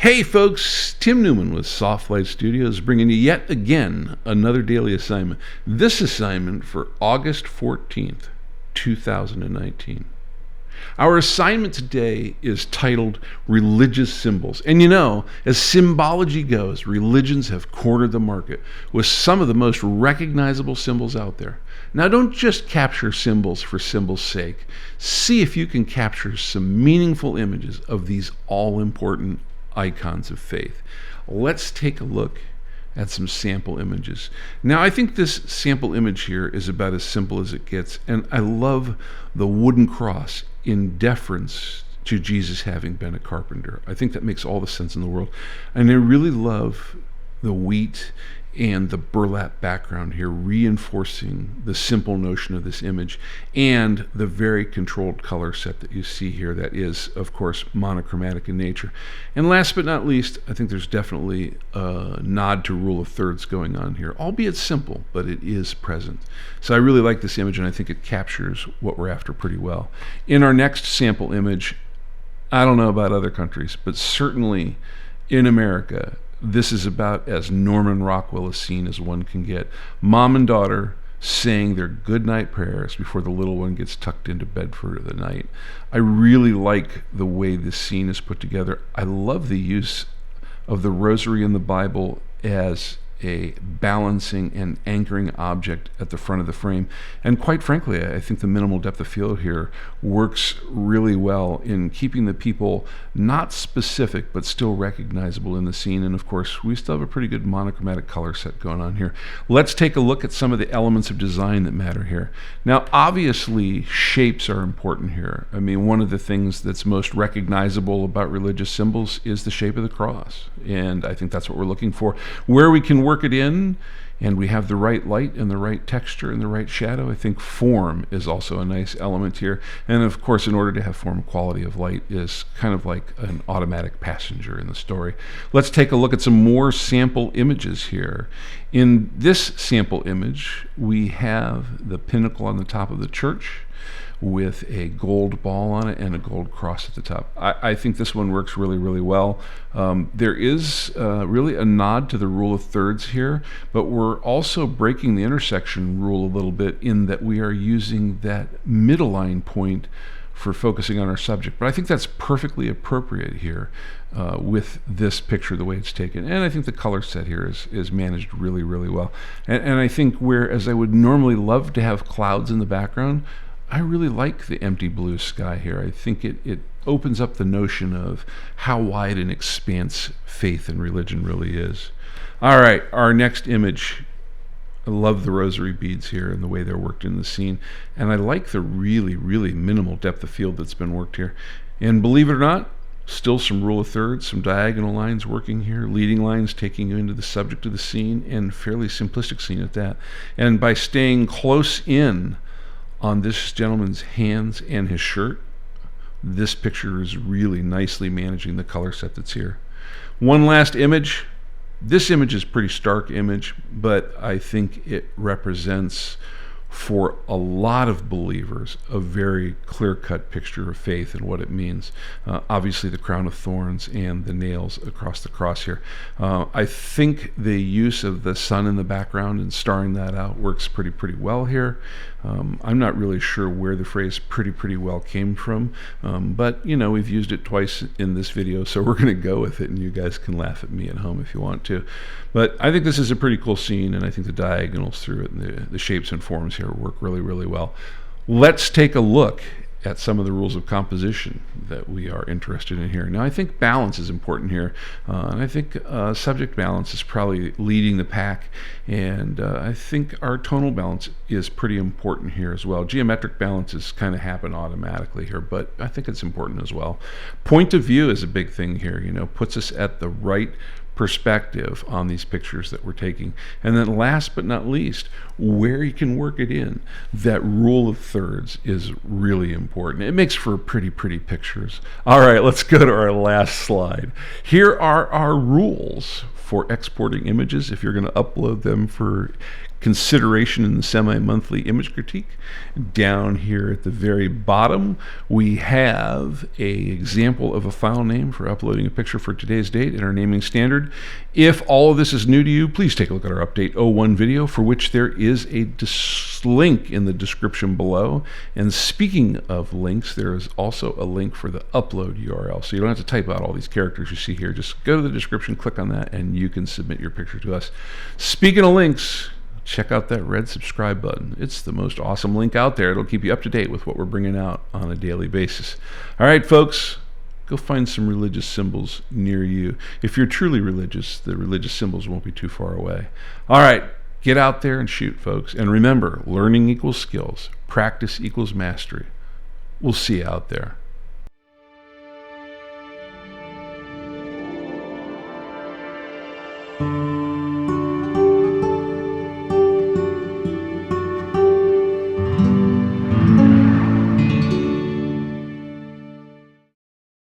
Hey folks, Tim Newman with Soft Light Studios bringing you yet again another daily assignment. This assignment for August 14th, 2019. Our assignment today is titled Religious Symbols. And you know, as symbology goes, religions have cornered the market with some of the most recognizable symbols out there. Now, don't just capture symbols for symbols' sake. See if you can capture some meaningful images of these all-important icons of faith. Let's take a look at some sample images. Now, I think this sample image here is about as simple as it gets, and I love the wooden cross in deference to Jesus having been a carpenter. I think that makes all the sense in the world. And I really love the wheat and the burlap background here, reinforcing the simple notion of this image and the very controlled color set that you see here that is, of course, monochromatic in nature. And last but not least, I think there's definitely a nod to rule of thirds going on here, albeit simple, but it is present. So I really like this image, and I think it captures what we're after pretty well. In our next sample image, I don't know about other countries, but certainly in America, this is about as Norman Rockwell a scene as one can get. Mom and daughter saying their good night prayers before the little one gets tucked into bed for the night. I really like the way this scene is put together. I love the use of the rosary in the Bible as a balancing and anchoring object at the front of the frame. And quite frankly, I think the minimal depth of field here works really well in keeping the people not specific but still recognizable in the scene. And of course, we still have a pretty good monochromatic color set going on here. Let's take a look at some of the elements of design that matter here. Now, obviously, shapes are important here. I mean, one of the things that's most recognizable about religious symbols is the shape of the cross. And I think that's what we're looking for. Where we can work it in and we have the right light and the right texture and the right shadow, I think form is also a nice element here. And of course, in order to have form, quality of light is kind of like an automatic passenger in the story. Let's take a look at some more sample images here. In this sample image, we have the pinnacle on the top of the church with a gold ball on it and a gold cross at the top. I think this one works really, really well. There is really a nod to the rule of thirds here, but we're also breaking the intersection rule a little bit in that we are using that middle line point for focusing on our subject. But I think that's perfectly appropriate here with this picture, the way it's taken. And I think the color set here is managed really, really well. And I think whereas I would normally love to have clouds in the background, I really like the empty blue sky here. I think it opens up the notion of how wide an expanse faith and religion really is. All right, our next image. I love the rosary beads here and the way they're worked in the scene. And I like the really, really minimal depth of field that's been worked here. And believe it or not, still some rule of thirds, some diagonal lines working here, leading lines taking you into the subject of the scene, and fairly simplistic scene at that. And by staying close in on this gentleman's hands and his shirt, this picture is really nicely managing the color set that's here. One last image. This image is a pretty stark image, but I think it represents, for a lot of believers, a very clear-cut picture of faith and what it means. Obviously, the crown of thorns and the nails across the cross here. I think the use of the sun in the background and starring that out works pretty well here. I'm not really sure where the phrase pretty well came from, but you know, we've used it twice in this video, so we're going to go with it, and you guys can laugh at me at home if you want to. But I think this is a pretty cool scene, and I think the diagonals through it and the shapes and forms here work really, really well. Let's take a look at some of the rules of composition that we are interested in here. Now, I think balance is important here, and I think subject balance is probably leading the pack, and I think our tonal balance is pretty important here as well. Geometric balances kind of happen automatically here, but I think it's important as well. Point of view is a big thing here, you know, puts us at the right perspective on these pictures that we're taking. And then last but not least, where you can work it in. That rule of thirds is really important. It makes for pretty pictures. All right, let's go to our last slide. Here are our rules for exporting images if you're going to upload them for consideration in the semi-monthly image critique. Down here at the very bottom, we have an example of a file name for uploading a picture for today's date in our naming standard. If all of this is new to you, please take a look at our Update 01 video, for which there is a link in the description below. And speaking of links, there is also a link for the upload URL. So you don't have to type out all these characters you see here. Just go to the description, click on that, and you can submit your picture to us. Speaking of links, check out that red subscribe button. It's the most awesome link out there. It'll keep you up to date with what we're bringing out on a daily basis. All right, folks, go find some religious symbols near you. If you're truly religious, the religious symbols won't be too far away. All right, get out there and shoot, folks. And remember, learning equals skills. Practice equals mastery. We'll see you out there.